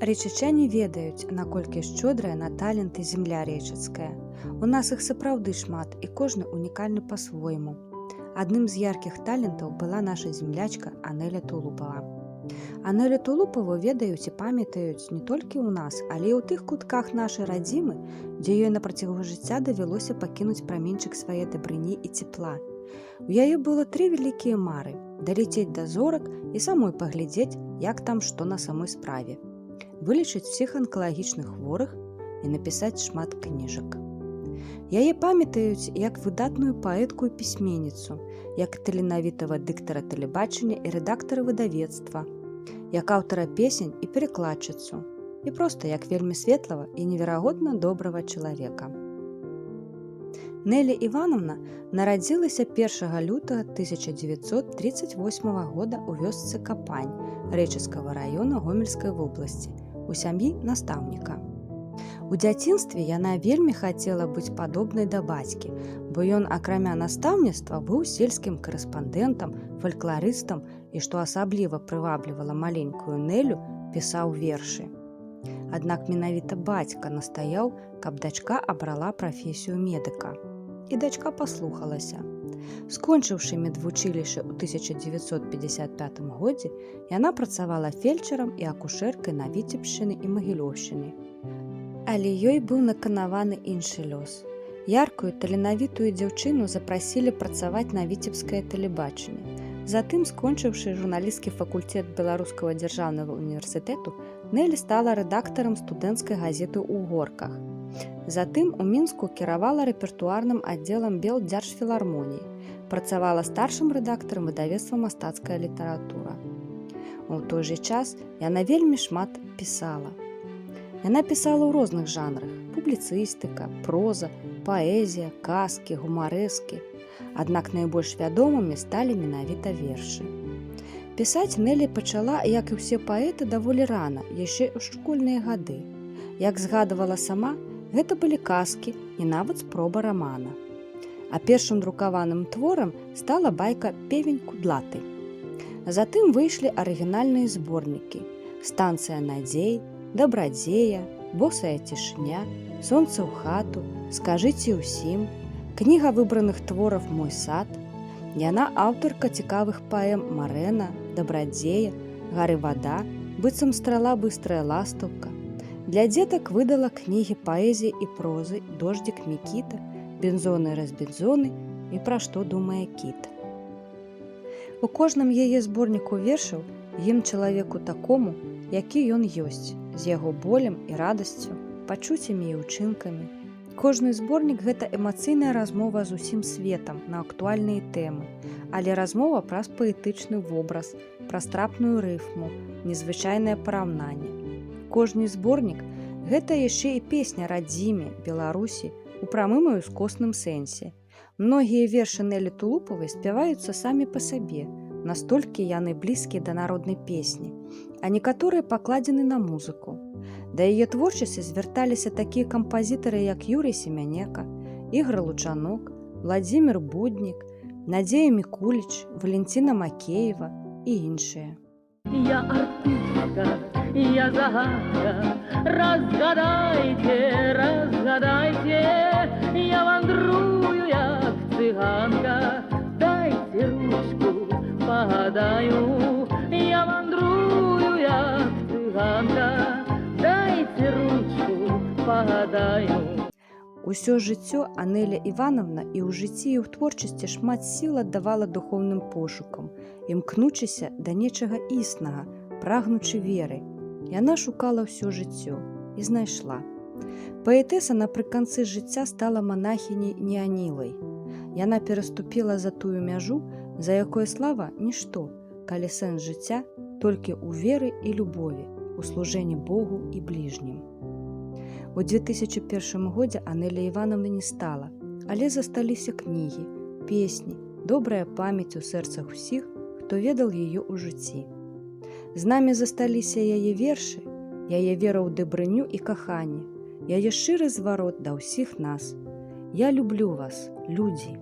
Рэчычане ведаюць, наколькі шчодрая на таленты зямля рэчыцкая. У нас іх сапраўды шмат, і кожны унікальны па-свойму. Адным з яркіх талентаў была наша землячка Анэля Тулупава. Анэлю Тулупаву ведаюць і памятаюць не толькі ў нас, але і ў тых кутках нашай радзімы, дзе ёй на працягу жыцця давялося пакінуць праменьчык свае дабрыні і цепла. У яе было 3 вялікія мары: даляцець да зорак і самой паглядзець, як там што на самой справе, вылечыць усіх анкалагічных хворых і напісаць шмат кніжак. Яе памятаюць як выдатную паэтку і пісьменніцу, як таленавітага дыктара тэлебачання і рэдактара выдавецтва, як аўтара песень і перакладчыцу, і проста як вельмі светлага і неверагодна добрага чалавека. Нэлі Івановна нарадзілася 1 лютага 1938 года ў вёсцы Капань Рэчыцкага раёна Гомельскай вобласці у сям'і настаўніка. У дзяцінстве яна вельмі хацела быць падобнай да бацькі, бо ён, акрамя настаўніцтва, быў сельскім карэспандэнтам, фалькларыстам і, што асабліва прываблівала маленькую Нэлю, пісаў вершы. Аднак менавіта бацька настаяў, каб дачка абрала прафесію медыка. І дачка паслухалася. Скончыўшы медвучылішча ў 1955 годзе, яна працавала фельчарам і акушэркай на Віцебшчыны і Магілёўшчыне. Але ёй быў наканаваны іншы лёс. Яркую таленавітую дзяўчыну запрасілі працаваць на віцебскае тэлебачанне. Затым, скончыўшы журналісцкі факультэт Беларускага дзяржаўнага універсітэту, Нэлі стала рэдактарам студэнцкай газеты ў Горках. Затым у Мінску кіравала рэпертуарным аддзелам Белдзяржфілармоніі, працавала старшым рэдактарам выдавецтва «Мастацкая літаратура». У той жа час яна вельмі шмат пісала. Яна пісала ў розных жанрах: публіцыстыка, проза, паэзія, казкі, гумарэскі. Аднак найбольш вядомымі сталі менавіта вершы. Пісаць Нэлі пачала, як і ўсе паэты, даволі рана, яшчэ ў школьныя гады. Як згадывала сама, гэта былі казкі і нават спроба рамана. А першым друкаваным творам стала байка «Певень кудлаты». Затым выйшлі арыгінальныя зборнікі: «Станцыя надзей», «Дабрадзея», «Босая цішыня», «Сонца ў хату», «Скажыце ўсім», кніга выбраных твораў «Мой сад». Яна аўтарка цікавых паэм «Марэна», «Дабрадзея», «Гары вада», «Быццам страла быстрая ластаўка». Для дзетак выдала кнігі паэзіі і прозы «Дождзік Мікіта», «Бензоны разбензоны» і «Пра што думае кіт». У кожным яе зборніку вершаў ім чалавеку такому, які ён ёсць, з яго болем і радасцю, пачуццямі і ўчынкамі. Кожны зборнік – гэта эмацыйная размова з усім светам на актуальныя тэмы, але размова праз паэтычны вобраз, праз трапную рыфму, незвычайнае параўнанне. Кожны зборнік – гэта яшчэ і песня радзіме, Беларусі, у прамым і ўскосным сэнсе. Многія вершы Нэлі Тулупавай спяваюцца самі па сабе, настолькі яны блізкія да народнай песні, а некаторыя пакладзены на музыку. Да яе творчасці звярталіся такія кампазітары, як Юрый Семянека, Ігор Лучанок, Владзімір Буднік, Надзея Мікуліч, Валентина Макеева і іншыя. Я артистка, я загадка, разгадайте, разгадайте, я вандрую, як цыганка, дайте ручку, погадаю, я вандрую, як цыганка, дайте ручку, погадаю. Усё жыццё Анэля Івановна і ў жыцці, і ў творчасці шмат сіл аддавала духоўным пошукам, імкнучыся да нечага існага, прагнучы веры. Яна шукала ўсё жыццё і знайшла. Паэтэса напрыканцы жыцця стала манахіняй Неанілай. Яна пераступіла за тую мяжу, за якой слава – нішто, калі сэнс жыцця толькі ў веры і любові, у служэнні Богу і бліжнім. У 2001 годзе Анэля Івановна не стала, але засталіся кнігі, песні, добрая памяць у сэрцах усіх, хто ведаў яе ў жыцці. З намі засталіся яе вершы, яе вера ў дабрыню і каханне, яе шчыры зварот да ўсіх нас. Я люблю вас, людзі.